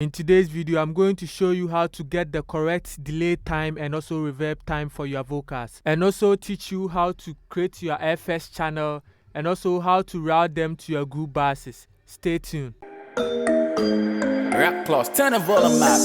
In today's video, I'm going to show you how to get the correct delay time and also reverb time for your vocals, and also teach you how to create your FS channel and also how to route them to your group buses. Stay tuned. Rap plus, turn the volume up.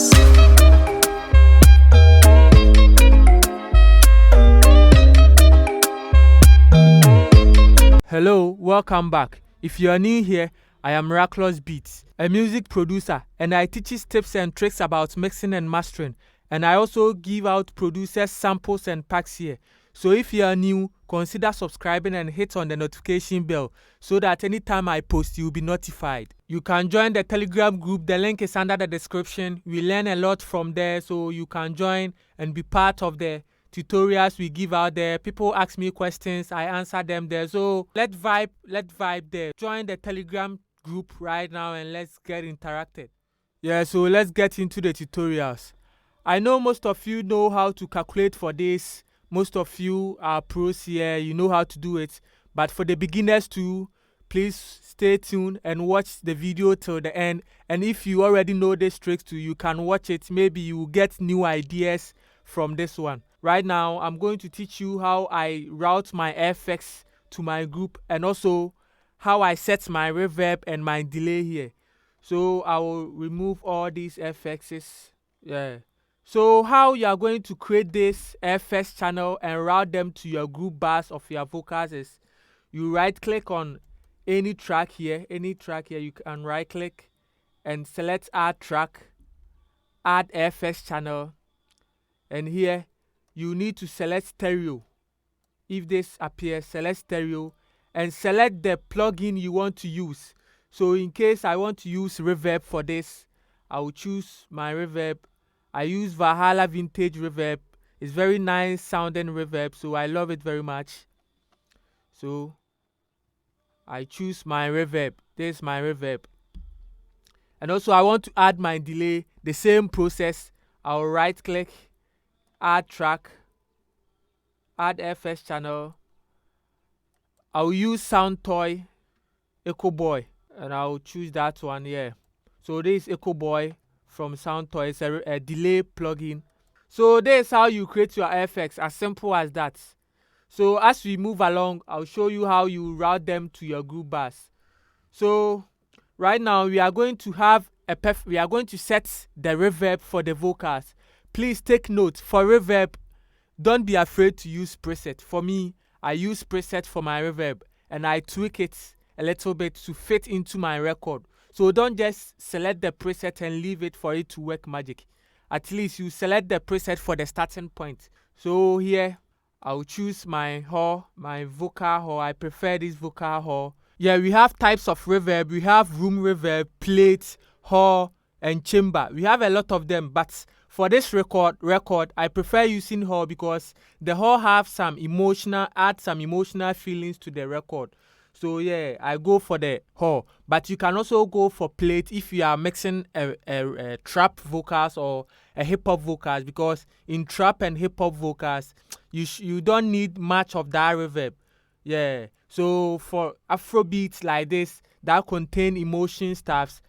Hello, welcome back. If you are new here, I am Miraculous Beats, a music producer, and I teach tips and tricks about mixing and mastering, and I also give out producers samples and packs here. So if you are new, consider subscribing and hit on the notification bell so that anytime I post, you'll be notified. You can join the Telegram group, the link is under the description. We learn a lot from there, so you can join and be part of the tutorials we give out there. People ask me questions, I answer them there. So let's vibe there. Join the Telegram group right now and let's get interacted. Yeah, so let's get into the tutorials. I know most of you know how to calculate for this. Most of you are pros here, you know how to do it. But for the beginners too, please stay tuned and watch the video till the end. And if you already know this trick too, you can watch it. Maybe you will get new ideas from this one. Right now, I'm going to teach you how I route my FX to my group and also how I set my reverb and my delay here. So I will remove all these FXs. Yeah. So how you are going to create this FX channel and route them to your group bus of your vocals is you right click on any track here. You can right click and select add track, add FX channel, and here you need to select stereo. If this appears, select stereo and select the plugin you want to use. So in case I want to use reverb for this, I will choose my reverb. I use Valhalla Vintage Reverb. It's very nice sounding reverb, so I love it very much. So I choose my reverb. This is my reverb. And also I want to add my delay. The same process. I'll right click, add track, add FS channel. I'll use Sound Toy Echo Boy and I'll choose that one here. So this is Echo Boy from Sound Toy. It's a delay plugin. So this is how you create your FX, as simple as that. So as we move along, I'll show you how you route them to your group bus. So right now we are going to have we are going to set the reverb for the vocals. Please take note, for reverb, don't be afraid to use preset. For me, I use preset for my reverb and I tweak it a little bit to fit into my record. So don't just select the preset and leave it for it to work magic. At least you select the preset for the starting point. So here, I'll choose my hall, my vocal hall. I prefer this vocal hall. Yeah, we have types of reverb. We have room reverb, plate, hall, and chamber. We have a lot of them, but for this record, I prefer using hall because the hall have add some emotional feelings to the record. So yeah, I go for the hall. But you can also go for plate if you are mixing a trap vocals or a hip hop vocals, because in trap and hip hop vocals, you don't need much of that reverb. Yeah. So for Afrobeats like this that contain emotion stuffs,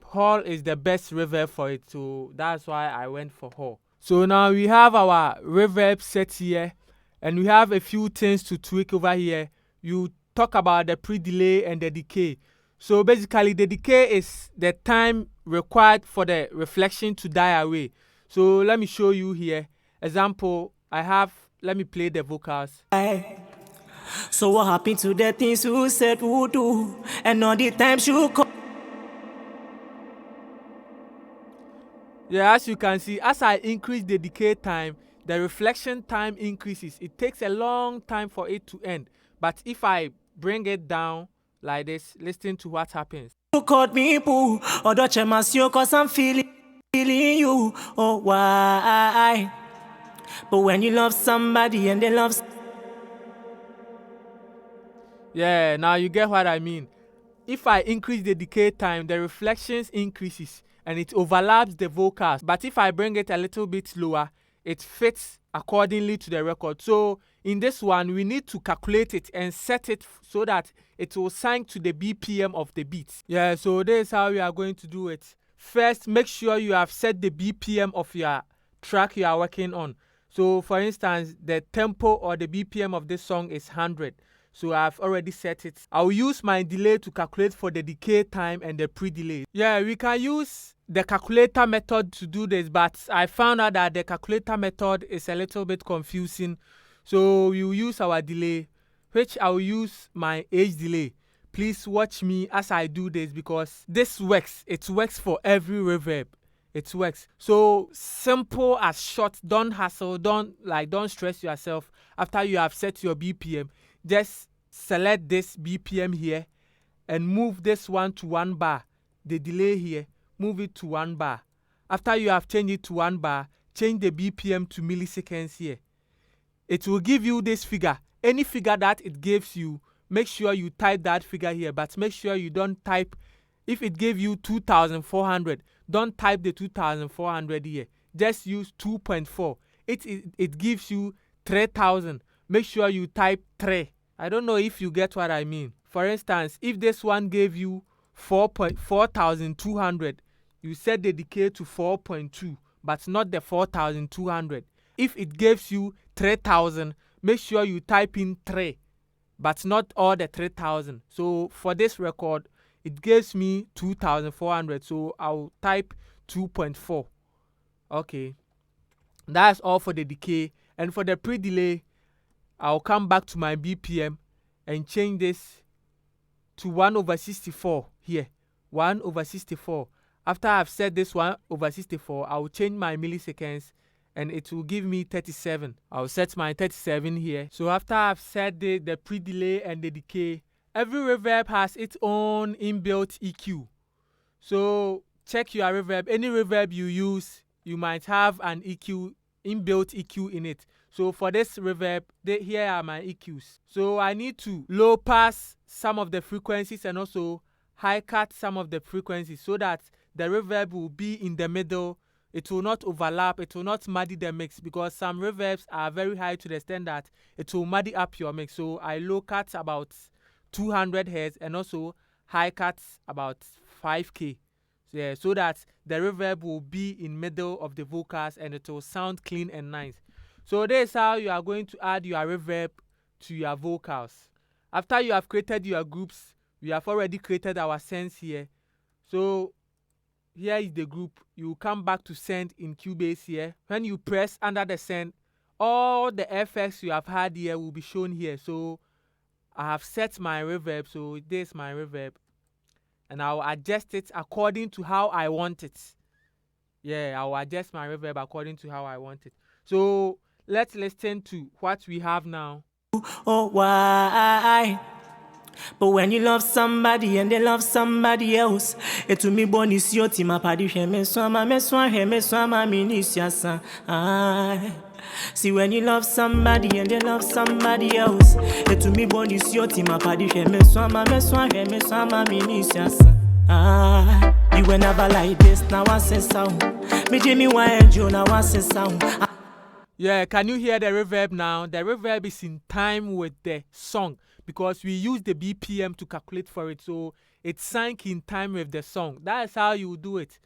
hall is the best reverb for it, so that's why I went for hall. So now we have our reverb set here and we have a few things to tweak over here. You talk about the pre-delay and the decay. So basically the decay is the time required for the reflection to die away. So let me show you here. Example, let me play the vocals. So what happened to the things you said would do and all the times you come? Yeah, as you can see, as I increase the decay time, the reflection time increases. It takes a long time for it to end. But if I bring it down like this, listen to what happens. You caught me boo, or don't you must you cause I'm feeling you. Oh, why? But when you love somebody and they love... Yeah, now you get what I mean. If I increase the decay time, the reflections increases and it overlaps the vocals. But if I bring it a little bit lower, it fits accordingly to the record. So in this one, we need to calculate it and set it so that it will sync to the BPM of the beats. Yeah, so this is how we are going to do it. first make sure you have set the BPM of your track you are working on. So for instance, the tempo or the BPM of this song is 100. So I've already set it. I'll use my delay to calculate for the decay time and the pre-delay. Yeah, we can use the calculator method to do this, but I found out that the calculator method is a little bit confusing. So we'll use our delay, which I'll use my age delay. Please watch me as I do this because this works. It works for every reverb. It works. So simple as short. Don't hustle. Don't stress yourself. After you have set your BPM, just select this BPM here and move this one to 1 bar. The delay here, move it to 1 bar. After you have changed it to 1 bar, change the BPM to milliseconds here. It will give you this figure. Any figure that it gives you, make sure you type that figure here, but make sure you don't type. If it gave you 2,400, don't type the 2,400 here. Just use 2.4. It gives you 3,000. Make sure you type 3. I don't know if you get what I mean. For instance, if this one gave you 4,200, you set the decay to 4.2, but not the 4,200. If it gives you 3,000, make sure you type in 3, but not all the 3,000. So for this record, it gives me 2,400, so I'll type 2.4. Okay, that's all for the decay. And for the pre-delay, I'll come back to my BPM and change this to 1/64 here. 1/64. After I've set this 1/64, I'll change my milliseconds and it will give me 37. I'll set my 37 here. So after I've set the pre-delay and the decay, every reverb has its own inbuilt EQ. So check your reverb. Any reverb you use, you might have an EQ, inbuilt EQ in it. So for this reverb, here are my EQs. So I need to low pass some of the frequencies and also high cut some of the frequencies so that the reverb will be in the middle. It will not overlap. It will not muddy the mix because some reverbs are very high to the extent that it will muddy up your mix. So I low cut about 200 Hz and also high cuts about 5K. Yeah, so that the reverb will be in middle of the vocals and it will sound clean and nice. So this is how you are going to add your reverb to your vocals. After you have created your groups, we have already created our sends here. So here is the group. You come back to send in Cubase here. When you press under the send, all the effects you have had here will be shown here. So I have set my reverb. So this is my reverb. And I'll adjust it according to how I want it. Yeah, I'll adjust my reverb according to how I want it. So let's listen to what we have now. Oh, why? But when you love somebody and they love somebody else, it to me born is your team. See, when you love somebody and they love somebody else, it to me born is your team. You were never like this. Now I say sound. Me Jimmy and you now I say sound. Yeah, can you hear the reverb now? The reverb is in time with the song because we use the BPM to calculate for it. So it sank in time with the song. That's how you do it.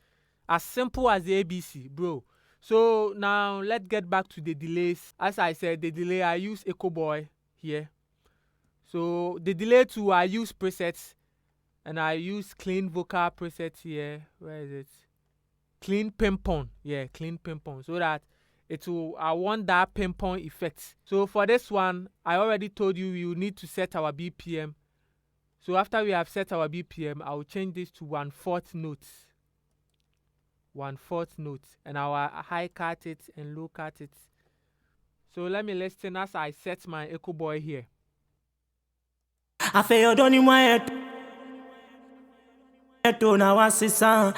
As simple as the ABC, bro. So now let's get back to the delays. As I said, the delay, I use Echo Boy here. So the delay too, I use presets. And I use clean vocal presets here. Where is it? Clean ping-pong. Yeah, clean ping-pong. So that I want that ping-pong effect. So for this one, I already told you need to set our BPM. So after we have set our BPM, I will change this to 1/4 notes. 1/4 notes. And I will high cut it and low cut it. So let me listen as I set my Echo Boy here. I feel don't you want now I say sound.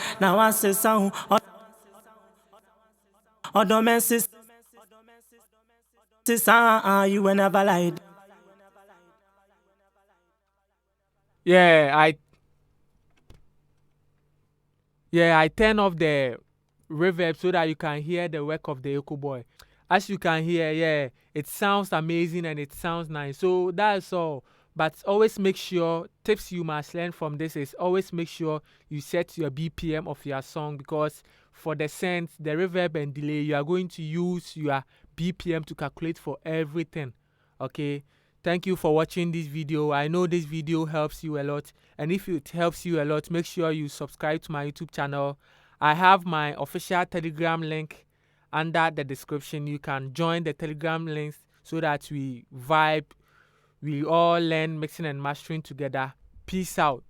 You were never lied. Yeah, I turn off the reverb so that you can hear the work of the Echo Boy. As you can hear, yeah, it sounds amazing and it sounds nice. So that's all. But always make sure, tips you must learn from this is always make sure you set your BPM of your song, because for the sense, the reverb and delay, you are going to use your BPM to calculate for everything. Okay, thank you for watching this video. I know this video helps you a lot, and if it helps you a lot, make sure you subscribe to my YouTube channel. I have my official Telegram link under the description. You can join the Telegram links so that we vibe, we all learn mixing and mastering together. Peace out.